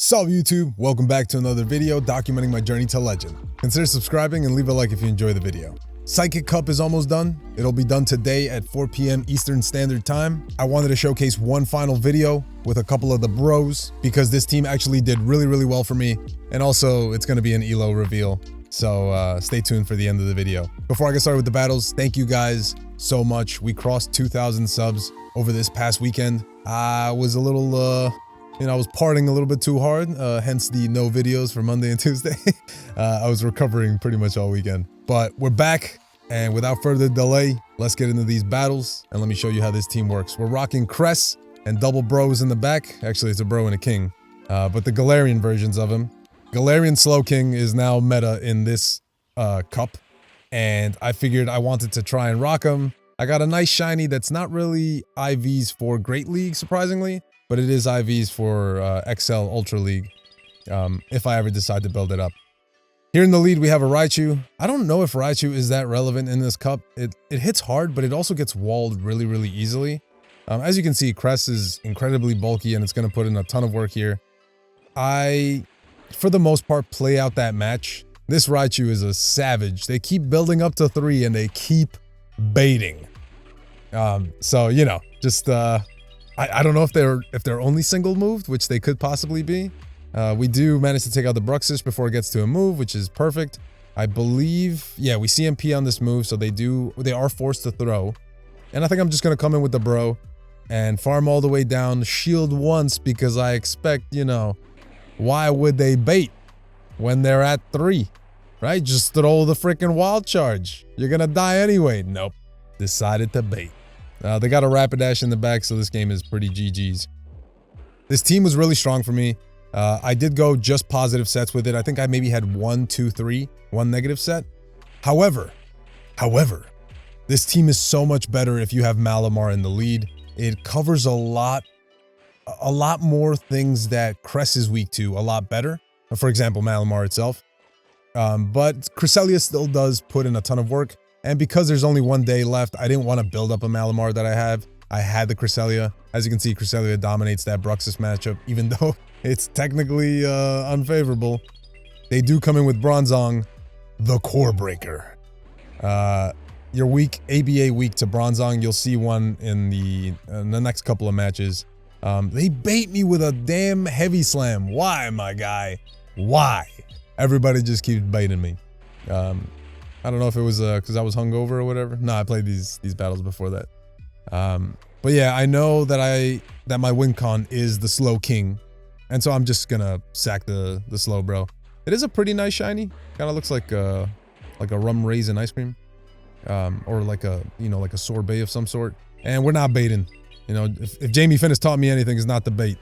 Sup YouTube, welcome back to another video documenting my journey to legend. Consider subscribing and leave a like if you enjoy the video. Psychic Cup is almost done. It'll be done today at 4 p.m. Eastern Standard Time. I wanted to showcase one final video with a couple of the bros because this team actually did really well for me. And also it's going to be an ELO reveal. So stay tuned for the end of the video. Before I get started with the battles, thank you guys so much. We crossed 2,000 subs over this past weekend. I was a little, I was partying a little bit too hard, hence the no videos for Monday and Tuesday. I was recovering pretty much all weekend. But we're back, and without further delay, let's get into these battles, and let me show you how this team works. We're rocking Cress and double bros in the back. Actually, it's a bro and a king, but the Galarian versions of him. Galarian Slow King is now meta in this cup, and I figured I wanted to try and rock him. I got a nice shiny that's not really IVs for Great League, surprisingly, but it is IVs for XL Ultra League, if I ever decide to build it up. Here in the lead, we have a Raichu. I don't know if Raichu is that relevant in this cup. It hits hard, but it also gets walled really easily. As you can see, Cress is incredibly bulky, and it's going to put in a ton of work here. I, for the most part, play out that match. This Raichu is a savage. They keep building up to 3, and they keep baiting. So, you know, just... I don't know if they're only single moved, which they could possibly be. We do manage to take out the Bruxish before it gets to a move, which is perfect. I believe, yeah, we CMP on this move, so they are forced to throw. And I think I'm just gonna come in with the bro and farm all the way down, shield once, because I expect, you know, why would they bait when they're at 3, right? Just throw the freaking wild charge. You're gonna die anyway. Nope, decided to bait. They got a Rapidash in the back, so this game is pretty GG's. This team was really strong for me. I did go just positive sets with it. I think I maybe had 1, 2, 3, 1 negative set. However, this team is so much better if you have Malamar in the lead. It covers a lot more things that Cress is weak to a lot better. For example, Malamar itself. But Cresselia still does put in a ton of work. And because there's only 1 day left, I didn't want to build up a Malamar that I have. I had the Cresselia. As you can see, Cresselia dominates that Bruxish matchup, even though it's technically unfavorable. They do come in with Bronzong, the core breaker. You're weak, ABA weak to Bronzong. You'll see one in the next couple of matches. They bait me with a damn heavy slam. Why, my guy? Why? Everybody just keeps baiting me. I don't know if it was because I was hungover or whatever. No, I played these battles before that. But yeah, I know that my win con is the Slow King, and so I'm just gonna sack the slow bro. It is a pretty nice shiny. Kind of looks like a rum raisin ice cream, or like a sorbet of some sort. And we're not baiting. You know, if Jamie Finn has taught me anything, it's not to bait,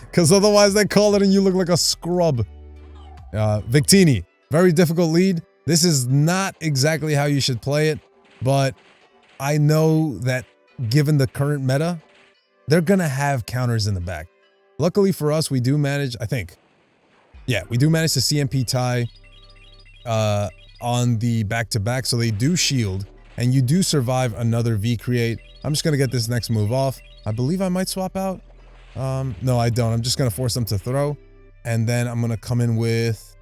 because otherwise they call it and you look like a scrub. Victini, very difficult lead. This is not exactly how you should play it, but I know that given the current meta, they're going to have counters in the back. Luckily for us, we do manage, I think. Yeah, we do manage to CMP tie on the back-to-back, so they do shield, and you do survive another V-Create. I'm just going to get this next move off. I believe I might swap out. No, I don't. I'm just going to force them to throw, and then I'm going to come in with,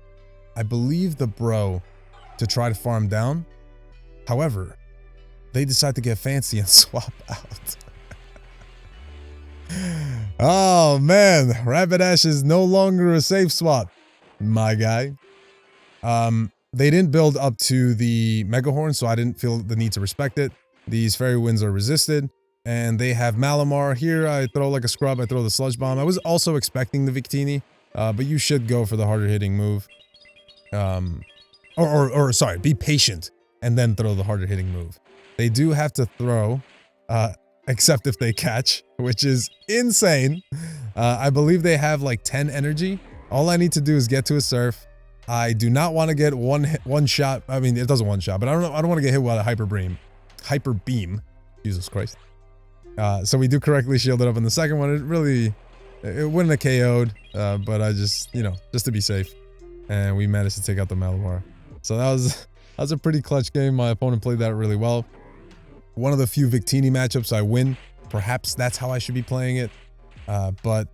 I believe, the bro to try to farm down. However, they decide to get fancy and swap out. Oh man, Rapidash is no longer a safe swap, my guy. They didn't build up to the Mega Horn, so I didn't feel the need to respect it. These Fairy Winds are resisted, and they have Malamar. Here I throw like a scrub, I throw the Sludge Bomb. I was also expecting the Victini, but you should go for the harder hitting move. Sorry, be patient and then throw the harder hitting move. They do have to throw, except if they catch, which is insane. I believe they have like 10 energy. All I need to do is get to a surf. I do not want to get one shot. I mean, it doesn't one shot, but I don't want to get hit with a hyper beam. Jesus Christ. So we do correctly shield it up in the second one. It wouldn't have KO'd, but I just, you know, just to be safe. And we managed to take out the Malamar. So that was a pretty clutch game. My opponent played that really well. One of the few Victini matchups I win. Perhaps that's how I should be playing it. But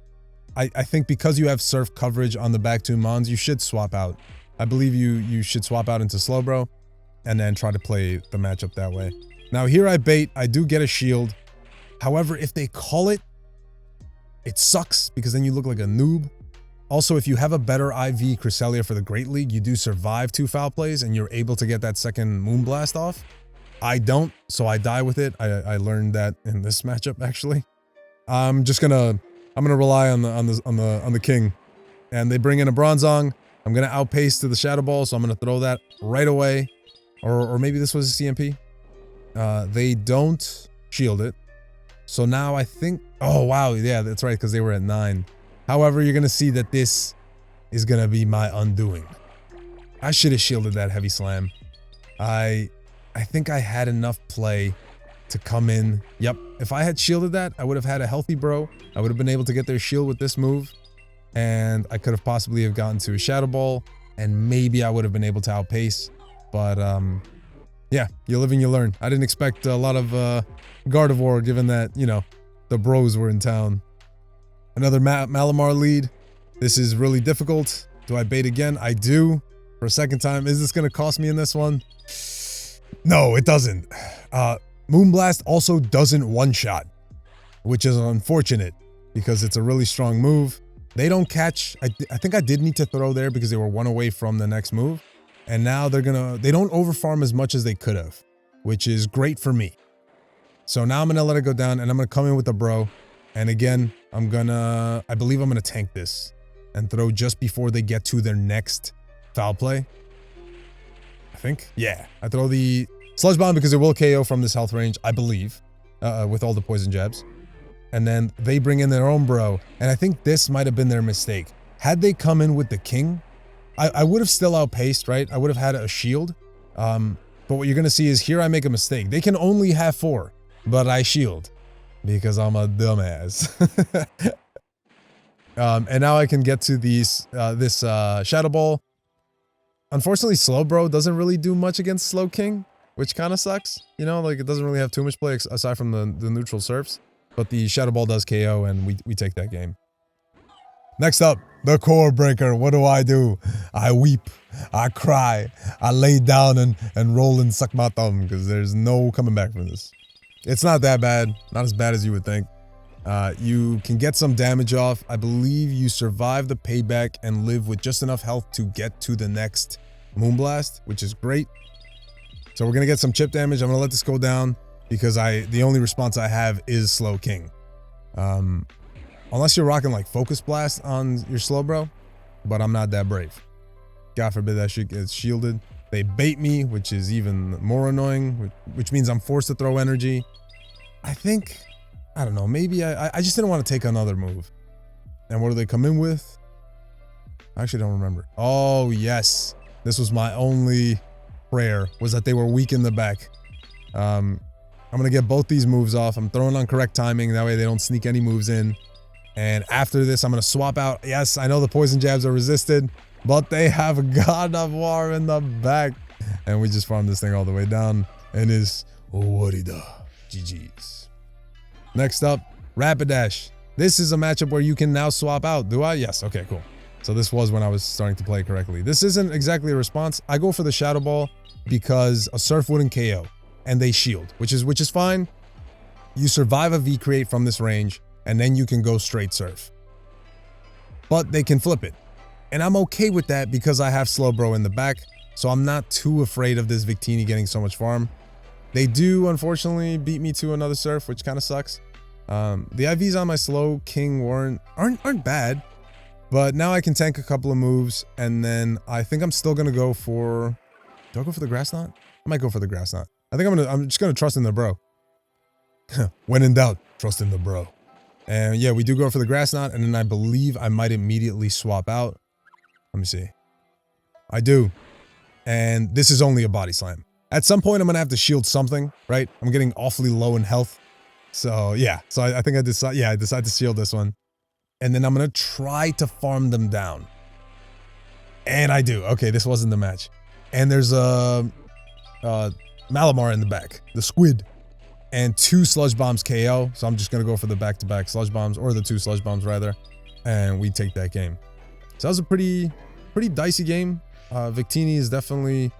I think because you have surf coverage on the back two Mons, you should swap out. I believe you should swap out into Slowbro and then try to play the matchup that way. Now here I bait, I do get a shield. However, if they call it, it sucks because then you look like a noob. Also, if you have a better IV Cresselia for the Great League, you do survive 2 foul plays and you're able to get that second Moonblast off. I don't, so I die with it. I learned that in this matchup actually. I'm gonna rely on the king, and they bring in a Bronzong. I'm gonna outpace to the Shadow Ball, so I'm gonna throw that right away, or maybe this was a CMP. They don't shield it, so now I think. Oh wow, yeah, that's right, because they were at 9. However, you're gonna see that this is gonna be my undoing. I should have shielded that Heavy Slam. I think I had enough play to come in. Yep, if I had shielded that, I would have had a healthy bro. I would have been able to get their shield with this move, and I could have possibly have gotten to a Shadow Ball, and maybe I would have been able to outpace. But yeah, you live and you learn. I didn't expect a lot of Gardevoir, given that, you know, the bros were in town. Another Malamar lead. This is really difficult. Do I bait again? I do. For a second time. Is this going to cost me in this one? No, it doesn't. Moonblast also doesn't one-shot, which is unfortunate because it's a really strong move. They don't catch. I think I did need to throw there because they were 1 away from the next move. And now they don't overfarm as much as they could have, which is great for me. So now I'm going to let it go down and I'm going to come in with the bro. And again, I believe I'm going to tank this and throw just before they get to their next foul play. I think. Yeah. I throw the Sludge Bomb because it will KO from this health range, I believe, with all the poison jabs. And then they bring in their own bro. And I think this might have been their mistake. Had they come in with the king, I would have still outpaced, right? I would have had a shield. But what you're going to see is here I make a mistake. They can only have 4, but I shield because I'm a dumbass. And now I can get to this Shadow Ball. Unfortunately, Slowbro doesn't really do much against Slow King, which kind of sucks. You know, like it doesn't really have too much play aside from the neutral surfs. But the Shadow Ball does KO and we take that game. Next up, the Core Breaker. What do? I weep, I cry, I lay down and roll and suck my thumb because there's no coming back from this. It's not that bad, not as bad as you would think. You can get some damage off. I believe you survive the payback and live with just enough health to get to the next Moonblast, which is great. So we're gonna get some chip damage. I'm gonna let this go down because the only response I have is Slow King. Unless you're rocking like Focus Blast on your Slowbro, but I'm not that brave. God forbid that shit gets shielded. They bait me, which is even more annoying, which means I'm forced to throw energy. I don't know, maybe I just didn't want to take another move. And what do they come in with? I actually don't remember. Oh, yes. This was my only prayer, was that they were weak in the back. I'm going to get both these moves off. I'm throwing on correct timing. That way they don't sneak any moves in. And after this, I'm going to swap out. Yes, I know the poison jabs are resisted, but they have God of War in the back. And we just farm this thing all the way down. And it's Warida. GG's. Next up, Rapidash. This is a matchup where you can now swap out. Do I? Yes. Okay, cool. So this was when I was starting to play correctly. This isn't exactly a response. I go for the Shadow Ball because a Surf wouldn't KO. And they shield, which is fine. You survive a V-Create from this range, and then you can go straight Surf. But they can flip it. And I'm okay with that because I have Slowbro in the back, so I'm not too afraid of this Victini getting so much farm. They do, unfortunately, beat me to another Surf, which kind of sucks. The IVs on my Slow King aren't bad, but now I can tank a couple of moves, and then I think I'm still gonna go for... Do I go for the Grass Knot? I might go for the Grass Knot. I think I'm just gonna trust in the bro. When in doubt, trust in the bro. And yeah, we do go for the Grass Knot, and then I believe I might immediately swap out. Let me see. I do. And this is only a Body Slam. At some point, I'm gonna have to shield something, right? I'm getting awfully low in health. So yeah, so I think I decide to shield this one. And then I'm gonna try to farm them down. And I do. Okay, this wasn't the match. And there's a Malamar in the back, the squid, and 2 Sludge Bombs KO. So I'm just gonna go for the back-to-back Sludge Bombs, or the 2 Sludge Bombs rather. and we take that game. So that was a pretty dicey game. Victini is definitely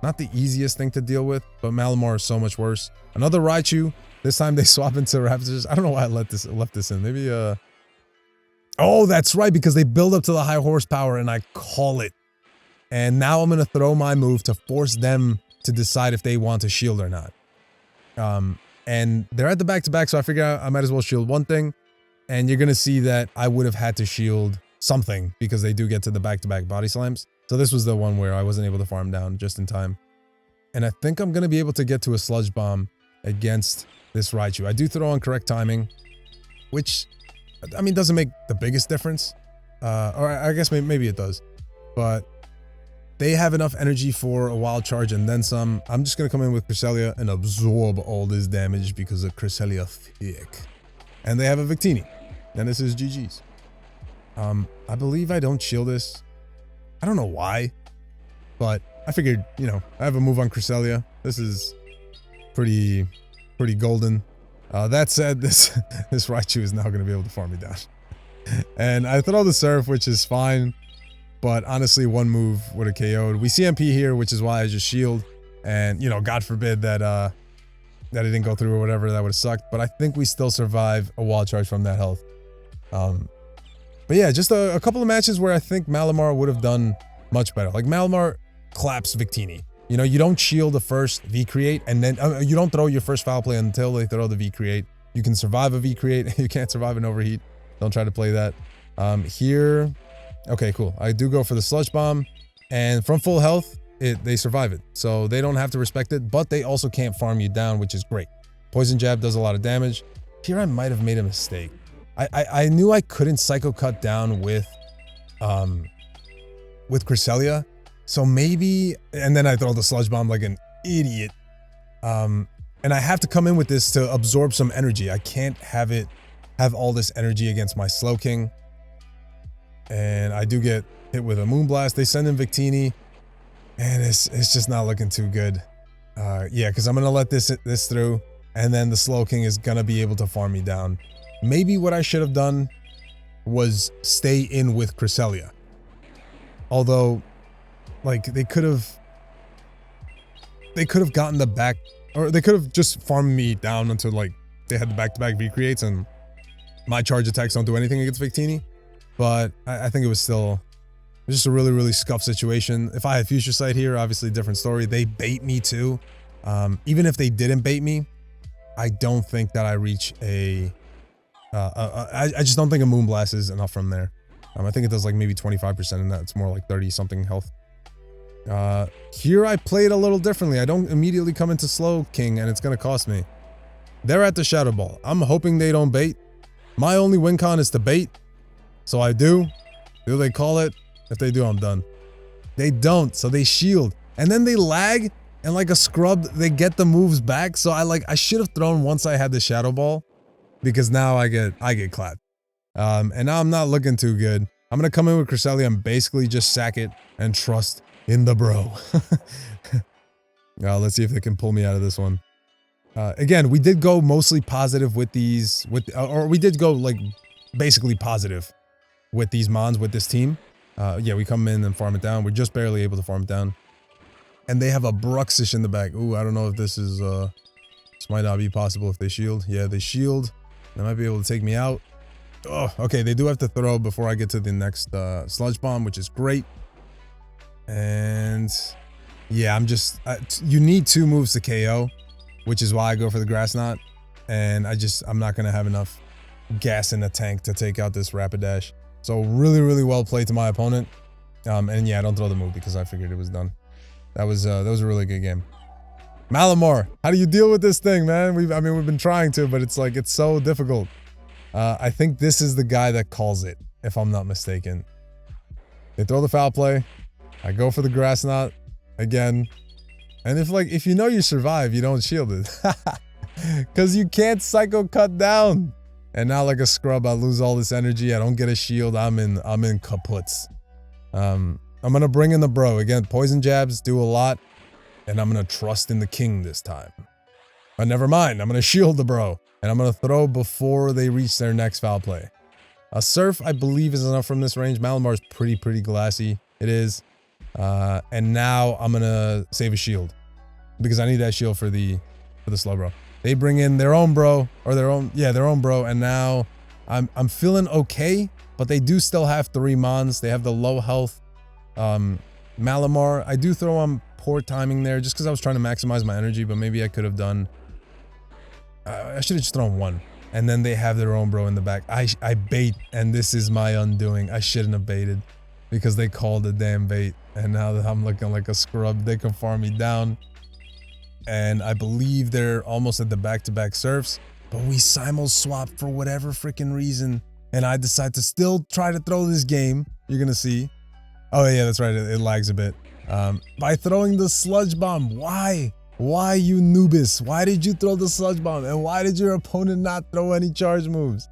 not the easiest thing to deal with, but Malamar is so much worse. Another Raichu. This time they swap into Raptors. I don't know why I left this in. Maybe oh, that's right, because they build up to the high horsepower and I call it. And now I'm gonna throw my move to force them to decide if they want to shield or not. And they're at the back-to-back, so I figure I might as well shield one thing. And you're gonna see that I would have had to shield something because they do get to the back-to-back body slams. So this was the one where I wasn't able to farm down just in time. And I think I'm gonna be able to get to a Sludge Bomb against this Raichu. I do throw on correct timing, which, I mean, doesn't make the biggest difference. Or I guess maybe it does. But they have enough energy for a wild charge and then some. I'm just going to come in with Cresselia and absorb all this damage because of Cresselia thick. And they have a Victini. And this is GG's. I believe I don't shield this. I don't know why. But I figured, you know, I have a move on Cresselia. This is pretty golden. That said, this Raichu is now going to be able to farm me down. And I throw the Surf, which is fine. But honestly, one move would have KO'd. We CMP here, which is why I just shield. And, you know, God forbid that that it didn't go through or whatever. That would have sucked. But I think we still survive a wild charge from that health. But yeah, just a couple of matches where I think Malamar would have done much better. Like, Malamar claps Victini. You know, you don't shield the first V-Create, and then you don't throw your first foul play until they throw the V-Create. You can survive a V-Create. You can't survive an Overheat. Don't try to play that. Here... Okay, cool. I do go for the Sludge Bomb, and from full health, they survive it. So they don't have to respect it, but they also can't farm you down, which is great. Poison Jab does a lot of damage. Here I might have made a mistake. I knew I couldn't Psycho Cut down with Cresselia, so maybe... And then I throw the Sludge Bomb like an idiot. And I have to come in with this to absorb some energy. I can't have all this energy against my Slowking. And I do get hit with a Moonblast. They send in Victini, and it's just not looking too good. Yeah, because I'm gonna let this through, and then the Slowking is gonna be able to farm me down. Maybe what I should have done was stay in with Cresselia. Although, like, they could have gotten the back, or they could have just farmed me down until like they had the back-to-back V-Creates, and my charge attacks don't do anything against Victini. But I think it was still just a really scuffed situation. If I had Future Sight here, obviously different story. They bait me too. Even if they didn't bait me, I don't think that I reach I just don't think a Moonblast is enough from there. I think it does like maybe 25%, and that's more like 30 something health. Here I played a little differently. I don't immediately come into Slowking, and it's gonna cost me. They're at the Shadow Ball. I'm hoping they don't bait. My only win con is to bait. So I do. Do they call it? If they do, I'm done. They don't, so they shield. And then they lag, and like a scrub, they get the moves back. So I should have thrown once I had the Shadow Ball, because now I get clapped. And now I'm not looking too good. I'm gonna come in with Cresselia and basically just sack it and trust in the bro. Let's see if they can pull me out of this one. Again, we did go mostly positive with these, or we did go like basically positive with these mons, with this team. Yeah, we come in and farm it down. We're just barely able to farm it down. And they have a Bruxish in the back. Ooh, I don't know if this is, this might not be possible if they shield. Yeah, they shield. They might be able to take me out. Oh, okay, they do have to throw before I get to the next Sludge Bomb, which is great. And yeah, you need 2 moves to KO, which is why I go for the Grass Knot. And I'm not going to have enough gas in the tank to take out this Rapidash. So really well played to my opponent. And yeah, I don't throw the move because I figured it was done. That was a really good game. Malamar, how do you deal with this thing, man? We've been trying to, but it's like, it's so difficult. I think this is the guy that calls it, if I'm not mistaken. They throw the foul play. I go for the Grass Knot again. And if you know you survive, you don't shield it. Because you can't Psycho Cut down. And now like a scrub, I lose all this energy. I don't get a shield. I'm in kaputs. I'm gonna bring in the bro. Again, Poison Jabs do a lot. And I'm gonna trust in the king this time. But never mind, I'm gonna shield the bro. And I'm gonna throw before they reach their next foul play. A Surf, I believe, is enough from this range. Malamar is pretty glassy. It is. And now I'm gonna save a shield because I need that shield for the Slowbro. They bring in their own bro, or their own bro, and now I'm feeling okay, but they do still have 3 mons. They have the low health Malamar. I do throw on poor timing there just because I was trying to maximize my energy, but maybe I could have done I should have just thrown 1. And then they have their own bro in the back. I bait, and this is my undoing. I shouldn't have baited because they called the damn bait, and now that I'm looking like a scrub, they can farm me down. And I believe they're almost at the back-to-back surfs, but we simul swap for whatever freaking reason, and I decide to still try to throw this game. You're gonna see. Oh yeah, that's right, it lags a bit. By throwing the sludge bomb. Why? Why, you noobus? Why did you throw the sludge bomb? And why did your opponent not throw any charge moves?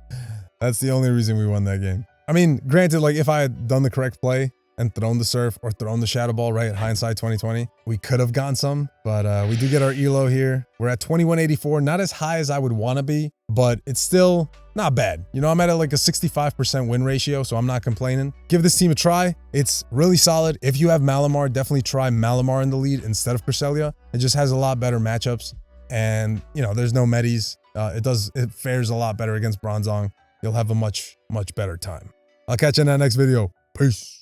That's the only reason we won that game. I mean, granted, like if I had done the correct play and thrown the Surf or thrown the Shadow Ball, right, hindsight 2020, we could have gotten some, but we do get our elo here. We're at 2184, not as high as I would want to be, but it's still not bad. You know, I'm at like a 65% win ratio, so I'm not complaining. Give this team a try. It's really solid. If you have Malamar, definitely try Malamar in the lead instead of Cresselia. It just has a lot better matchups, and you know, there's no medis. It fares a lot better against Bronzong. You'll have a much better time. I'll catch you in that next video. Peace.